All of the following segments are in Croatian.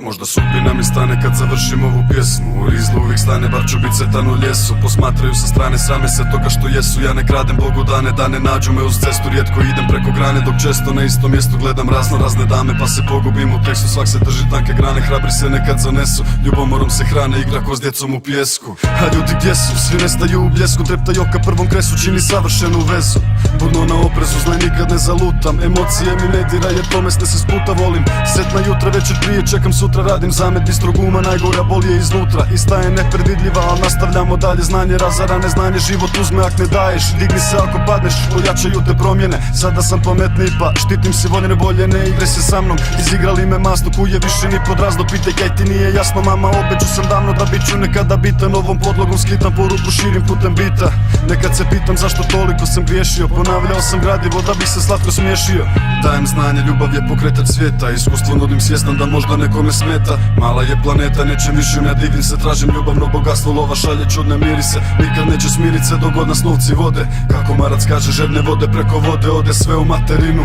Možda sudbina mi stane kad završim ovu pjesmu. U rizlu uvijek stane, bar ću bit setan u ljesu. Posmatraju sa strane, srame se toga što jesu. Ja ne kradem Bogu dane, da ne nađu me uz cestu. Rijetko idem preko grane, dok često na istom mjestu gledam razne dame, pa se pogubim u tekstu. Svak se drži tanke grane, hrabri se nekad zanesu. Ljubomorom se hrane, igra ko s djecom u pijesku. A ljudi gdje su? Svi nestaju u bljesku. Trepta joka prvom kresu, čini savršenu vezu. Budno na oprezu, zle nikad ne zalutam. Emocije mi ne dira jer pomesne se sputa volim. Setna jutra, večer prije, čekam sutra, radim zamet bistrog uma, najgora bol je iznutra. Ista je nepredvidljiva, ali nastavljamo dalje. Znanje razara neznanje, život uzme ak ne daješ. Digni se ako padneš, ojačaju te promjene. Sada sam pametniji pa štitim si voljene bolje. Ne igre se sa mnom, izigrali me masno. Kuje više ni pod razno, pitaj kaj ti nije jasno. Mama, obeću sam davno da bit ću nekada bitan. Ovom podlogom skitam poruku, širim putem bita. Nekad se pitam zašto toliko sam griješio. Ponavljao sam gradivo da bih se slatko smiješio. Dajem znanje, ljubav je pokretač svijeta. Iskustvo nudim svjestan da možda nekome smeta. Mala je planeta, neće više ja divim se. Tražim ljubavno bogatstvo, lova šalje čudne mirise. Nikad neće smirit se dok god nas novci vode. Kako Marac kaže, žedne vode preko vode ode sve u materinu.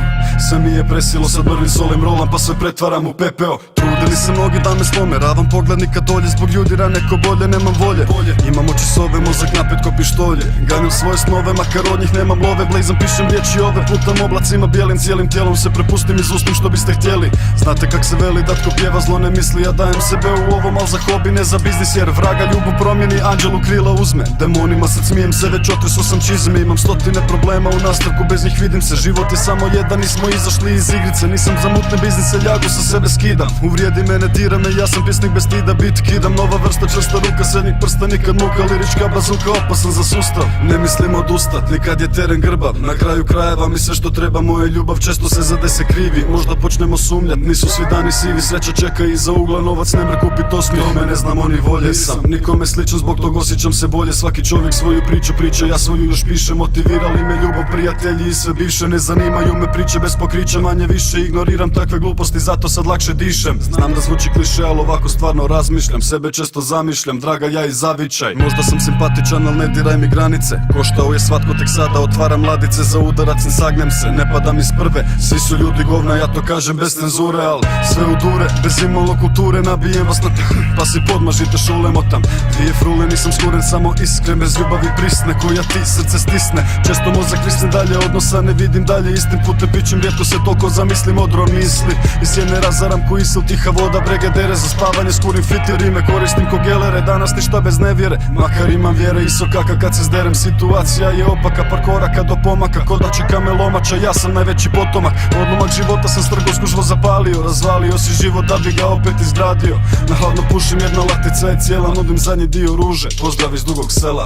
Sve mi je presilo, sad mrvim solim rolam pa sve pretvaram u pepeo. Trudili se mnogi da me slome, ravan pogled nikad dolje. Zbog ljudi rane ko bolje, nemam volje. Imam oči s ove, mozak napet ko pištolje. Ganjam svoje snove, makar od njih nemam love. Blazam, pišem riječi ove, putam oblacima bijelim. Cijelim tijelom se prepustim, izustim što biste htjeli. Znate kak se veli, dat ko pjeva zlo ne misli. Ja dajem sebe u ovom, al za hobi ne za biznis. Jer vraga ljubav promijeni, anđelu krila uzme. Demonima sad smijem se, već otresu sam čizme. Imam stotine problema u nastavku, bez njih vidim se. Život je samo jedan, nismo izašli iz igrice. Nisam za mutne biznise, ljagu sa sebe skidam. Uvrijedi mene, dira me, ja sam pjesnik bez stida. Bit kidam, nova vrsta, čvrsta ruka, srednjih prsta. Nikad muka, lirička bazuka, opasan za sustav. Ne mislim odustat, nikad je teren grbav. Na kraju krajeva mi sve što treba, moja ljubav često se zadese krivi. Možda počnemo sumnjat, nisu svi dani sivi. Sreća čeka iza ugla, novac ne mre kupit osmijeh. Tome ne znam, oni volje sam nikome sličan, zbog tog osjećam se bolje. Svaki čovjek svoju priču priča, ja svoju još pišem. Motivirali me ljubav, prijatelji i sve bivše. Ne zanimaju me priče bez pokrića, manje više ignoriram takve gluposti, zato sad lakše dišem. Znam da zvuči kliše, ali ovako stvarno razmišljam. Sebe često zamišljam, draga ja i zavičaj. Možda sam simpatičan, al ne diraj mi granice. Koštao je svatko, tek sada otvaram ladice. Za udarac ne sagnem se, ne padam iz prve. Svi su ljudi govna, ja to kažem bez cenzure. Al sve u dure, bez imalo kulture. Nabijem vas na pa si podmažite šule motam. Dvije frule, nisam skuren, samo iskren. Bez ljubavi prisne, koja ti srce stisne. Često mozak visne dalje, odnosa ne vidim dalje. Istim putem pićem, rijetko se toliko zamislim. Odro misli, iz sjene razaram ko isel. Tiha voda, brege dere, za spavanje skurim fiti rime. Koristim ko gelere, danas ništa bez nevjere. Makar imam vjere i sokaka kad se zderem. Situacija je opaka, par koraka do pomaka. Ko da čeka me lomača, ja sam najveći potomak. Odlomak života sam strgo skužvo zapalio. Razvalio si život da bi ga opet izgradio. Na hladno pušim, jedna latica je cijela. Nudim zadnji dio ruže, pozdrav iz Dugog Sela.